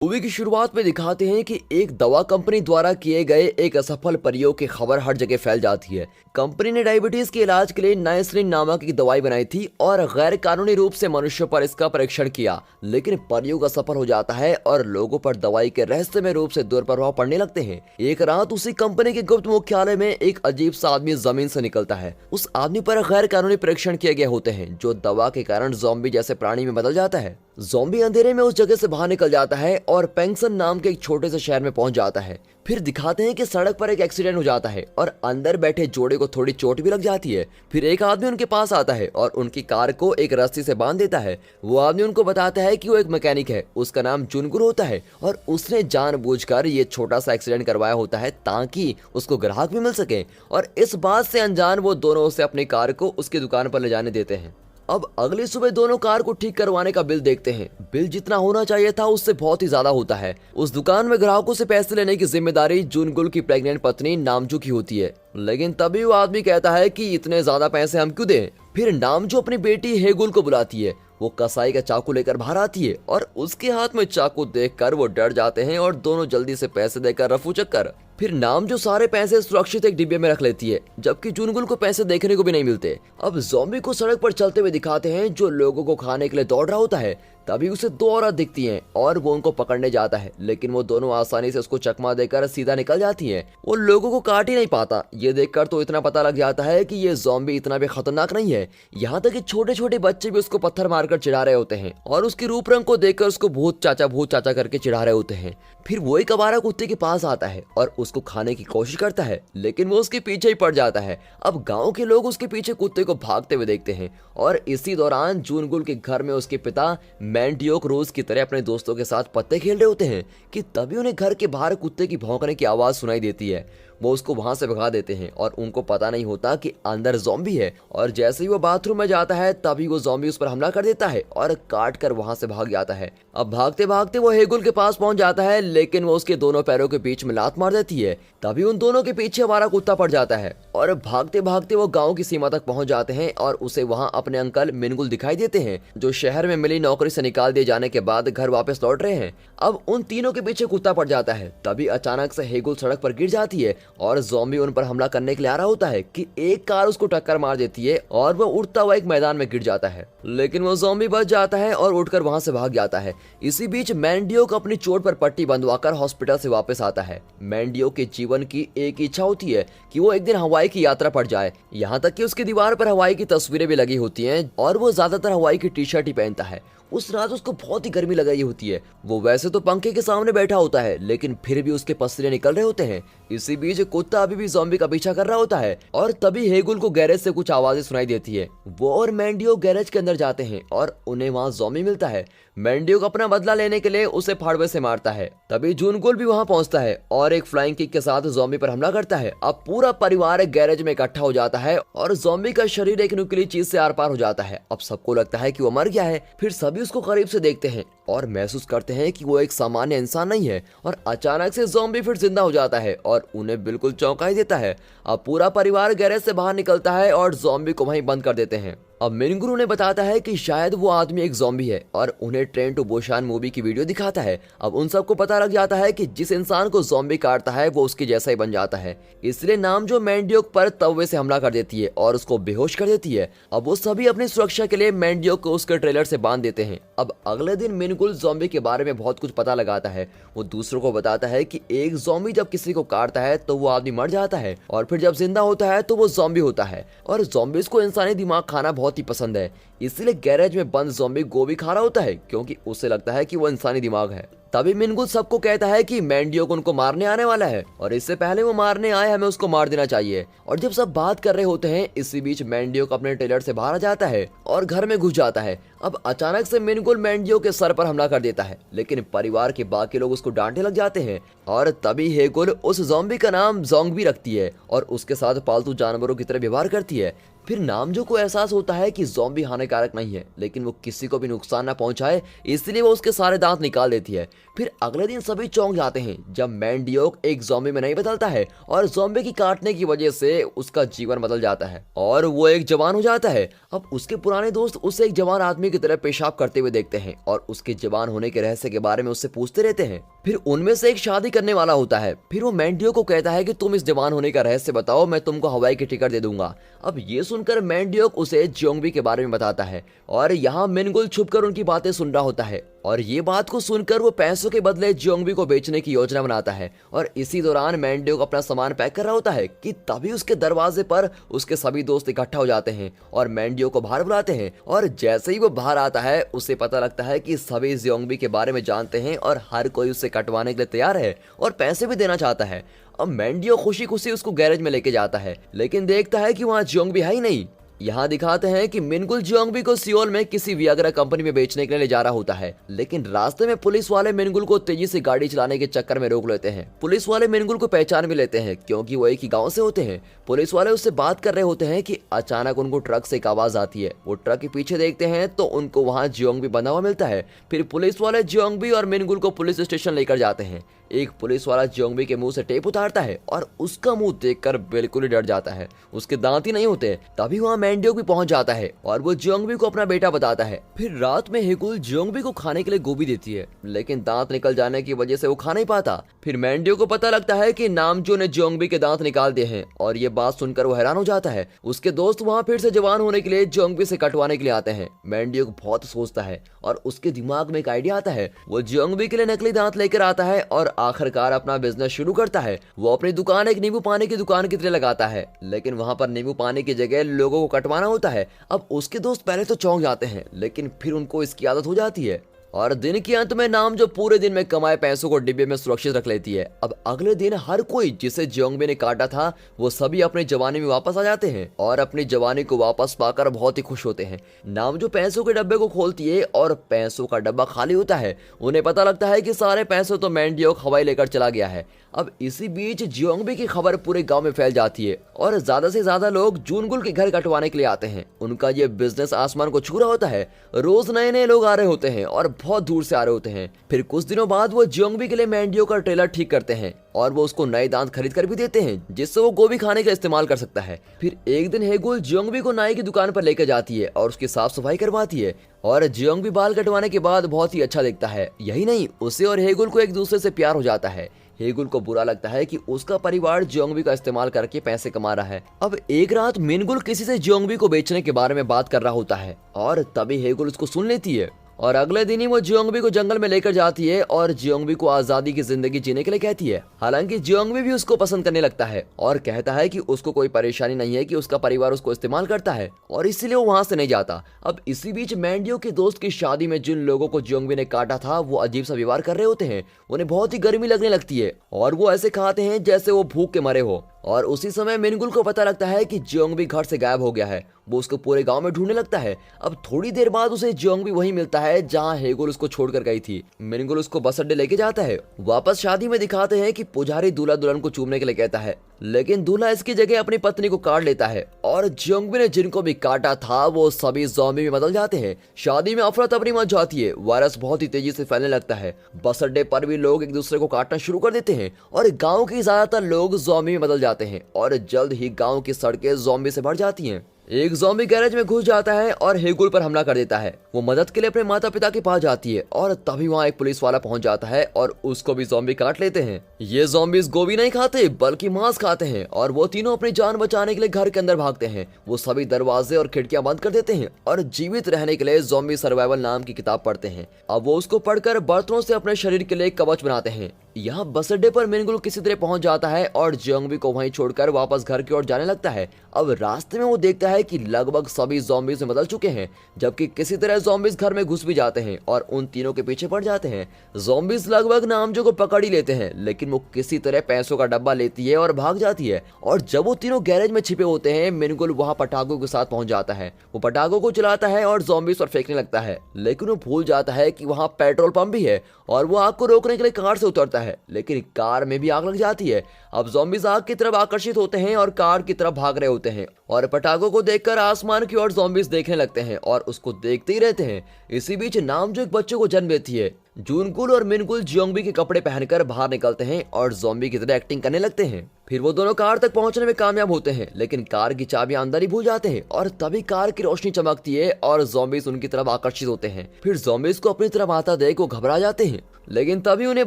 Movie की शुरुआत में दिखाते हैं कि एक दवा कंपनी द्वारा किए गए एक असफल प्रयोग की खबर हर जगह फैल जाती है। कंपनी ने डायबिटीज के इलाज के लिए नाइसिलिन नामक एक दवाई बनाई थी और गैर कानूनी रूप से मनुष्यों पर इसका परीक्षण किया, लेकिन प्रयोग असफल हो जाता है और लोगों पर दवाई के रहस्यमय रूप से दुष्प्रभाव पड़ने लगते हैं। एक रात उसी कंपनी के गुप्त मुख्यालय में एक अजीब सा आदमी जमीन से निकलता है। उस आदमी पर गैर कानूनी परीक्षण किए गए होते हैं, जो दवा के कारण ज़ॉम्बी जैसे प्राणी में बदल जाता है। ज़ॉम्बी अंधेरे में उस जगह से बाहर निकल जाता है और पेंगसन नाम के एक छोटे से शहर में पहुंच जाता है। फिर दिखाते हैं कि सड़क पर एक एक्सीडेंट हो जाता है और अंदर बैठे जोड़े को थोड़ी चोट भी लग जाती है। फिर एक आदमी उनके पास आता है और उनकी कार को एक रस्सी से बांध देता है। वो आदमी उनको बताता है कि वो एक मैकेनिक है, उसका नाम जुनगुर होता है और उसने जानबूझकर ये छोटा सा एक्सीडेंट करवाया होता है ताकि उसको ग्राहक भी मिल सके। और इस बात से अनजान वो दोनों उसे अपनी कार को उसकी दुकान पर ले जाने देते हैं। अब अगली सुबह दोनों कार को ठीक करवाने का बिल देखते हैं। बिल जितना होना चाहिए था उससे बहुत ही ज्यादा होता है। उस दुकान में ग्राहकों से पैसे लेने की जिम्मेदारी जुनगुल की प्रेग्नेंट पत्नी नामजू की होती है, लेकिन तभी वो आदमी कहता है कि इतने ज्यादा पैसे हम क्यों दें। फिर नामजू अपनी बेटी हेगुल को बुलाती है। वो कसाई का चाकू लेकर बाहर आती है और उसके हाथ में चाकू देखकर वो डर जाते हैं और दोनों जल्दी से पैसे देकर रफू चक्कर। फिर नाम जो सारे पैसे सुरक्षित एक डिब्बे में रख लेती है, जबकि जुनगुल को पैसे देखने को भी नहीं मिलते। अब ज़ॉम्बी को सड़क पर चलते हुए दिखाते हैं, जो लोगों को खाने के लिए दौड़ रहा होता है। तभी उसे दो औरत दिखती हैं और वो उनको पकड़ने जाता है, लेकिन वो दोनों आसानी से उसको चकमा देकर सीधा निकल जाती हैं। वो लोगों को काट ही नहीं पाता। ये देखकर तो इतना पता लग जाता है कि ये ज़ॉम्बी इतना भी खतरनाक नहीं है। यहाँ तक कि छोटे छोटे बच्चे भी उसको पत्थर मारकर चिढ़ा रहे होते हैं और उसके रूप रंग को देखकर उसको भूत चाचा करके चिढ़ा रहे होते हैं। फिर वो एक आवारा कुत्ते के पास आता है और उसको खाने की कोशिश करता है, लेकिन वो उसके पीछे ही पड़ जाता है। अब गांव के लोग उसके पीछे कुत्ते को भागते हुए देखते हैं और इसी दौरान जुनगुल के घर में उसके पिता मैंडियोक रोज की तरह अपने दोस्तों के साथ पत्ते खेल रहे होते हैं कि तभी उन्हें घर के बाहर कुत्ते की भौंकने की आवाज सुनाई देती है। वो उसको वहां से भगा देते हैं और उनको पता नहीं होता कि अंदर ज़ॉम्बी है। और जैसे ही वो बाथरूम में जाता है तभी वो ज़ॉम्बी उस पर हमला कर देता है और काट कर वहां से भाग जाता है। अब भागते भागते वो हेगुल के पास पहुंच जाता है, लेकिन वो उसके दोनों पैरों के बीच में लात मार देती है। तभी उन दोनों के पीछे हमारा कुत्ता पड़ जाता है और भागते भागते वो गाँव की सीमा तक पहुंच जाते हैं और उसे वहाँ अपने अंकल मिनगुल दिखाई देते हैं, जो शहर में मिली नौकरी से निकाल दिए जाने के बाद घर वापस लौट रहे हैं। अब उन तीनों के पीछे कुत्ता पड़ जाता है। तभी अचानक से हेगुल सड़क पर गिर जाती है और ज़ॉम्बी उन पर हमला करने के लिए आ रहा होता है कि एक कार उसको टक्कर मार देती है और वो उड़ता हुआ एक मैदान में गिर जाता है, लेकिन वो ज़ॉम्बी बच जाता है और उठकर वहां से भाग जाता है। इसी बीच मैंडियोक अपनी चोट पर पट्टी बंधवाकर हॉस्पिटल से वापस आता है। मैंडियोक के जीवन की एक इच्छा होती है कि वो एक दिन हवाई की यात्रा पर जाए। यहाँ तक कि उसकी दीवार पर हवाई की तस्वीरें भी लगी होती हैं और वो ज्यादातर हवाई की टी शर्ट ही पहनता है। उस रात उसको बहुत ही गर्मी लग रही होती है। वो वैसे तो पंखे के सामने बैठा होता है, लेकिन फिर भी उसके पसीने निकल रहे होते हैं। इसी बीच कुत्ता अभी भी ज़ॉम्बी का पीछा कर रहा होता है और तभी हेगुल को गैरेज से कुछ आवाजें सुनाई देती है। वो और मैंडियो गैरेज के अंदर जाते हैं और उन्हें वहाँ ज़ॉम्बी मिलता है। मैंडियो अपना बदला लेने के लिए उसे फाड़वे से मारता है। तभी जुनगुल भी वहाँ पहुँचता है और एक फ्लाइंग किक के साथ ज़ॉम्बी पर हमला करता है। अब पूरा परिवार एक गैरेज में इकट्ठा हो जाता है और ज़ॉम्बी का शरीर एक नुकीली चीज से आर पार हो जाता है। अब सबको लगता है कि वो मर गया है। फिर सभी उसको करीब से देखते हैं और महसूस करते हैं कि वो एक सामान्य इंसान नहीं है और अचानक से ज़ॉम्बी फिर जिंदा हो जाता है और उन्हें बिल्कुल चौंका ही देता है। अब पूरा परिवार गैरेज से बाहर निकलता है और ज़ॉम्बी को वहीं बंद कर देते हैं। अब मिनगुरु ने बताता है कि शायद वो आदमी एक ज़ॉम्बी है और उन्हें ट्रेन टू बुसान मूवी की वीडियो दिखाता है। अब उन सबको पता लग जाता है कि जिस इंसान को ज़ॉम्बी काटता है वो उसके जैसा ही बन जाता है। इसलिए नाम जो मैंडियोक पर तवे से हमला कर देती है और उसको बेहोश कर देती है। अब वो सभी अपनी सुरक्षा के लिए मैंडियोक को उसके ट्रेलर से बांध देते हैं। अब अगले दिन मिनगुल ज़ॉम्बी के बारे में बहुत कुछ पता लगाता है। वो दूसरों को बताता है कि एक ज़ॉम्बी जब किसी को काटता है तो वो आदमी मर जाता है और फिर जब जिंदा होता है तो वो ज़ॉम्बी होता है और ज़ॉम्बीज को इंसानी दिमाग खाना बहुत ही पसंद है। इसलिए गैरेज में बंद ज़ॉम्बी गोभी खा रहा होता है क्योंकि उसे लगता है कि वो इंसानी दिमाग है। तभी मिनगुल सबको कहता है कि मैंडियोक उनको मारने आने वाला है और इससे पहले वो मारने आए हमें उसको मार देना चाहिए। और जब सब बात कर रहे होते हैं इसी बीच मैंडियोक अपने ट्रेलर से बाहर आ जाता है और घर में घुस जाता है। अब अचानक से मिनगुल मैंडियोक के सर पर हमला कर देता है, लेकिन परिवार के बाकी लोग उसको डांटने लग जाते हैं और तभी हेगुल उस ज़ॉम्बी का नाम ज़ोंगबी रखती है और उसके साथ पालतू जानवरों की तरह व्यवहार करती है। फिर नामजो को एहसास होता है कि ज़ॉम्बी हानिकारक नहीं है, लेकिन वो किसी को भी नुकसान ना पहुंचाए, इसलिए वो उसके सारे दांत निकाल देती है। फिर अगले दिन सभी चौंक जाते हैं जब मैंडियोक एक ज़ॉम्बी में नहीं बदलता है और ज़ॉम्बी की काटने की वजह से उसका जीवन बदल जाता है और वो एक जवान हो जाता है। अब उसके पुराने दोस्त उसे एक जवान आदमी की तरह पेशाब करते हुए देखते हैं और उसके जवान होने के रहस्य के बारे में उससे पूछते रहते हैं। फिर उनमें से एक शादी करने वाला होता है। फिर वो मैंडियो को कहता है कि तुम इस जवान होने का रहस्य बताओ, मैं तुमको हवाई की टिकट दे दूंगा। अब ये सुनकर मैंडियोक उसे जियोंगबी के बारे में बताता है और यहाँ मिनगुल छुपकर उनकी बातें सुन रहा होता है और ये बात को सुनकर वो पैसों के बदले जियोंगबी को बेचने की योजना बनाता है। और इसी दौरान मैंडियोक अपना सामान पैक कर रहा होता है कि तभी उसके दरवाजे पर उसके सभी दोस्त इकट्ठा हो जाते हैं और मैंडियोक को बाहर बुलाते हैं। और जैसे ही वो बाहर आता है उसे पता लगता है कि सभी जियोंगबी के बारे में जानते हैं और हर कोई उसे कटवाने के लिए तैयार है और पैसे भी देना चाहता है। अब मैंडियोक खुशी खुशी उसको गैरेज में लेके जाता है, लेकिन देखता है कि वहाँ जियोंगबी है ही नहीं। यहाँ दिखाते हैं कि मिनगुल जियोंगबी को सियोल में किसी वियाग्रा कंपनी में बेचने के लिए ले जा रहा होता है, लेकिन रास्ते में पुलिस वाले मिनगुल को तेजी से गाड़ी चलाने के चक्कर में रोक लेते हैं। पुलिस वाले मिनगुल को पहचान भी लेते हैं क्योंकि वो एक ही गांव से होते हैं। पुलिस वाले उससे बात कर रहे होते हैं कि अचानक उनको ट्रक से एक आवाज आती है। वो ट्रक के पीछे देखते हैं तो उनको वहाँ जियोंगबी बंधा हुआ मिलता है। फिर पुलिस वाले जियोंगबी और मिनगुल को पुलिस स्टेशन लेकर जाते हैं। एक पुलिस वाला जियोंगबी के मुंह से टेप उतारता है और उसका मुंह देखकर बिल्कुल ही डर जाता है, उसके दांत ही नहीं होते। तभी वहाँ मैंडियोक भी पहुंच जाता है और वो जियोंगबी को अपना बेटा बताता है। फिर रात में हेगुल जियोंगबी को खाने के लिए गोभी देती है, लेकिन दांत निकल जाने की वजह से वो खा नहीं पाता। फिर मैंडियोक को पता लगता है कि नामजो ने जियोंगबी के दांत निकाल दिए हैं और ये बात सुनकर वो हैरान हो जाता है। उसके दोस्त वहाँ फिर से जवान होने के लिए जियोंगबी से कटवाने के लिए आते हैं। मैंडियोक बहुत सोचता है और उसके दिमाग में एक आइडिया आता है। वो जियोंगबी के लिए नकली दांत लेकर आता है और आखिरकार अपना बिजनेस शुरू करता है। वो अपनी दुकान एक नींबू पानी की दुकान की तरह लगाता है, लेकिन वहाँ पर नींबू पानी की जगह लोगों को कटवाना होता है। अब उसके दोस्त पहले तो चौंक जाते हैं, लेकिन फिर उनको इसकी आदत हो जाती है और दिन के अंत में नामजो पूरे दिन में कमाए पैसों को डिब्बे में सुरक्षित रख लेती है। अब अगले दिन हर कोई जिसे जियोंगबी ने काटा था वो सभी अपनी जवानी में वापस आ जाते हैं और अपनी जवानी को वापस पाकर बहुत ही खुश होते हैं। नामजो पैसों के डब्बे को खोलती है और पैसों का डब्बा खाली होता है। उन्हें पता लगता है कि सारे पैसे तो मैंडियोक हवाई लेकर चला गया है। अब इसी बीच जियोंगबी की खबर पूरे गांव में फैल जाती है और ज्यादा से ज्यादा लोग जूनगुल के घर कटवाने के लिए आते हैं। उनका ये बिजनेस आसमान को छू रहा होता है। रोज नए नए लोग आ रहे होते हैं और बहुत दूर से आ रहे होते हैं। फिर कुछ दिनों बाद वो जियोंगबी के लिए मैंडियोक का ट्रेलर ठीक करते हैं और वो उसको नए दांत खरीद कर भी देते हैं जिससे वो गोभी खाने का इस्तेमाल कर सकता है। फिर एक दिन हेगुल जियोंगबी को नाई की दुकान पर लेकर जाती है और उसकी साफ सफाई करवाती है और जियोंगबी बाल कटवाने के बाद बहुत ही अच्छा दिखता है। यही नहीं, उसे और हेगुल को एक दूसरे से प्यार हो जाता है। हेगुल को बुरा लगता है कि उसका परिवार जियोंगबी का इस्तेमाल करके पैसे कमा रहा है। अब एक रात मिनगुल किसी से जियोंगबी को बेचने के बारे में बात कर रहा होता है और तभी हेगुल उसको सुन लेती है और अगले दिन ही वो जियोंगबी को जंगल में लेकर जाती है और जियोंगबी को आजादी की जिंदगी जीने के लिए कहती है। हालांकि जियोंगबी भी उसको पसंद करने लगता है और कहता है कि उसको कोई परेशानी नहीं है कि उसका परिवार उसको इस्तेमाल करता है और इसीलिए वो वहां से नहीं जाता। अब इसी बीच मैंडियोक के दोस्त की शादी में जिन लोगों को जियोंगबी ने काटा था वो अजीब सा व्यवहार कर रहे होते हैं। उन्हें बहुत ही गर्मी लगने लगती है और वो ऐसे खाते हैं जैसे वो भूख के मरे हो। और उसी समय मिनगुल को पता लगता है कि जियोंगबी घर से गायब हो गया है। वो उसको पूरे गांव में ढूंढने लगता है। अब थोड़ी देर बाद उसे जियोंगबी वहीं मिलता है जहां हेगुल उसको छोड़कर गई थी। मिनगुल उसको बस अड्डे लेके जाता है। वापस शादी में दिखाते हैं कि पुजारी दूल्हा दुल्हन को चूमने के लिए कहता है, लेकिन दूल्हा इसकी जगह अपनी पत्नी को काट लेता है और जियोंगबी ने जिनको भी काटा था वो सभी ज़ॉम्बी में बदल जाते हैं। शादी में अफरा तफरी मच जाती है। वायरस बहुत ही तेजी से फैलने लगता है। बस अड्डे पर भी लोग एक दूसरे को काटना शुरू कर देते हैं और गाँव के ज्यादातर लोग ज़ॉम्बी में बदल जाते हैं और जल्द ही गाँव की सड़कें ज़ॉम्बी से भर जाती हैं। एक ज़ॉम्बी गैरेज में घुस जाता है और हेगुल पर हमला कर देता है। वो मदद के लिए अपने माता पिता के पास जाती है और तभी वहाँ एक पुलिस वाला पहुंच जाता है और उसको भी ज़ॉम्बी काट लेते हैं। ये ज़ॉम्बीज गोभी नहीं खाते बल्कि मांस खाते हैं और वो तीनों अपनी जान बचाने के लिए घर के अंदर भागते हैं। वो सभी दरवाजे और खिड़कियां बंद कर देते हैं और जीवित रहने के लिए ज़ॉम्बी सर्वाइवल नाम की किताब पढ़ते हैं। अब वो उसको पढ़कर बर्तनों से अपने शरीर के लिए कवच बनाते हैं। यहाँ बस अड्डे पर मिनगुल किसी तरह पहुंच जाता है और जियोंगबी को वहीं छोड़कर वापस घर की ओर जाने लगता है। अब रास्ते में वो देखता है कि लगभग सभी ज़ॉम्बीज में बदल चुके हैं, जबकि किसी तरह ज़ॉम्बीज घर में घुस भी जाते हैं और उन तीनों के पीछे पड़ जाते हैं। ज़ॉम्बीज लगभग नामजो को पकड़ ही लेते हैं, लेकिन वो किसी तरह पैसों का डब्बा लेती है और भाग जाती है। और जब वो तीनों गैरेज में छिपे होते हैं मिनगुल वहाँ पटाखों के साथ पहुंच जाता है। वो पटाखों को चलाता है और ज़ॉम्बीज पर फेंकने लगता है, लेकिन वो भूल जाता है कि वहाँ पेट्रोल पंप भी है और वो आग को रोकने के लिए कार से उतरता है, लेकिन कार में भी आग लग जाती है। अब ज़ॉम्बीज आग की तरफ आकर्षित होते हैं और कार की तरफ भाग रहे होते हैं और पटाखों को देखकर आसमान की ओर ज़ॉम्बीज देखने लगते हैं और उसको देखते ही रहते हैं। इसी बीच नामजो एक बच्चे को जन्म देती है। जूनकुल और मिनकुल जियोंगबी के कपड़े पहनकर बाहर निकलते हैं और ज़ॉम्बी की तरह एक्टिंग करने लगते हैं। फिर वो दोनों कार तक पहुंचने में कामयाब होते हैं, लेकिन कार की चाबियां अंदर ही भूल जाते हैं और तभी कार की रोशनी चमकती है और ज़ॉम्बीज उनकी तरफ आकर्षित होते हैं। फिर ज़ॉम्बीज को अपनी तरफ आता देख वो घबरा जाते हैं, लेकिन तभी उन्हें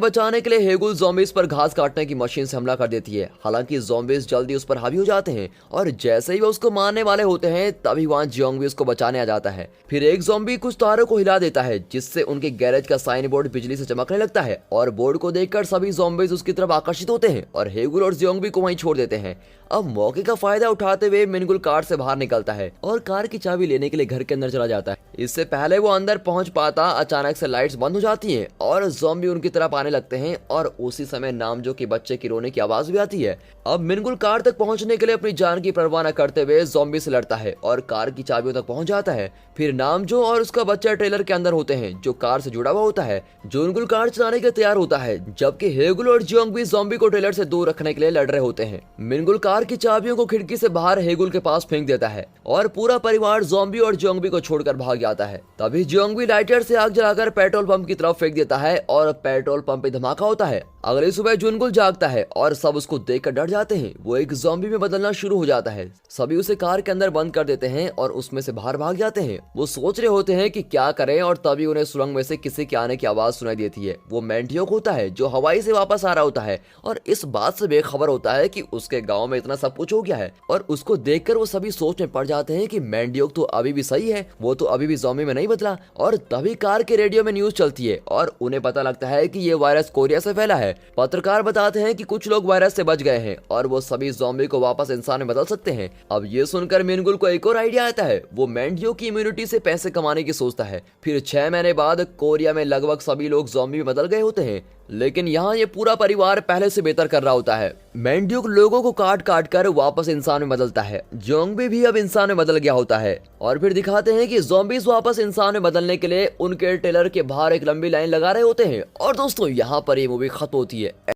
बचाने के लिए हेगुल ज़ॉम्बीज पर घास काटने की मशीन से हमला कर देती है। हालांकि ज़ॉम्बीज जल्दी उस पर हावी हो जाते हैं और जैसे ही वो उसको मारने वाले होते हैं तभी वहां जियोंगबी उसको बचाने आ जाता है। फिर एक ज़ॉम्बी कुछ तारों को हिला देता है जिससे उनके गैरेज का साइन बोर्ड बिजली से चमकने लगता है और बोर्ड को देखकर सभी ज़ॉम्बीज उसकी तरफ आकर्षित होते हैं और हेगुल और जियोंगबी को वहीं छोड़ देते हैं। अब मौके का फायदा उठाते हुए मिनगुल कार से बाहर निकलता है और कार की चाबी लेने के लिए घर के अंदर चला जाता है। इससे पहले वो अंदर पहुंच पाता अचानक से लाइट्स बंद हो जाती हैं और ज़ॉम्बी उनकी तरफ आने लगते हैं और उसी समय नामजो के बच्चे की रोने की आवाज भी आती है। अब मिनगुल कार तक पहुंचने के लिए अपनी जान की परवाह न करते हुए ज़ॉम्बी से लड़ता है और कार की चाबियों तक पहुंच जाता है। फिर नामजो और उसका बच्चा ट्रेलर के अंदर होते हैं जो कार से जुड़ा हुआ होता है। जूनकुल कार चलाने के तैयार होता है जबकि हेगुल और जियोंगबी ज़ॉम्बी को ट्रेलर से दूर रखने के लिए लड़ रहे होते हैं। मिनगुल कार की चाबियों को खिड़की से बाहर हेगुल के पास फेंक देता है और पूरा परिवार ज़ॉम्बी और जियोंगबी को छोड़कर भाग जाता है। तभी जियोंगबी लाइटर से आग जलाकर पेट्रोल पंप की तरफ फेंक देता है और पेट्रोल पंप पे धमाका होता है। अगली सुबह जूनकुल जागता है और सब उसको देखकर डर जाते हैं। वो एक ज़ॉम्बी में बदलना शुरू हो जाता है। सभी उसे कार के अंदर बंद कर देते हैं और उसमें से बाहर भाग जाते हैं। वो सोच रहे होते हैं कि क्या करें और तभी उन्हें सुरंग में से किसी के आने की आवाज सुनाई देती है। वो मैंटियोक होता है जो हवाई से वापस आ रहा होता है और इस बात से बेखबर होता है कि उसके गांव में इतना सब कुछ हो गया है और उसको देखकर वो सभी सोच में पड़ जाते हैं कि मैंटियोक तो अभी भी सही है, वो तो अभी भी ज़ॉम्बी में नहीं बदला। और तभी कार के रेडियो में न्यूज चलती है और उन्हें पता लगता है कि ये वायरस कोरिया से फैला है। पत्रकार बताते हैं कि कुछ लोग वायरस से बच गए हैं और वो सभी ज़ॉम्बी को वापस इंसान में बदल सकते हैं। अब ये सुनकर मिनगुल को एक और आइडिया आता है। वो मैंटियोक की इम्यूनिटी से पैसे कमाने की सोचता है। फिर 6 महीने बाद कोरिया में लगभग सभी लोग ज़ॉम्बी में बदल गए होते हैं, लेकिन यहाँ ये पूरा परिवार पहले से बेहतर कर रहा होता है। मैंटियोक लोगों को काट काट कर वापस इंसान में बदलता है। जियोंगबी भी अब इंसान में बदल गया होता है और फिर दिखाते हैं कि ज़ॉम्बीज वापस इंसान में बदलने के लिए उनके ट्रेलर के बाहर एक लंबी लाइन लगा रहे होते हैं। और दोस्तों यहाँ पर ये मूवी खत्म होती है।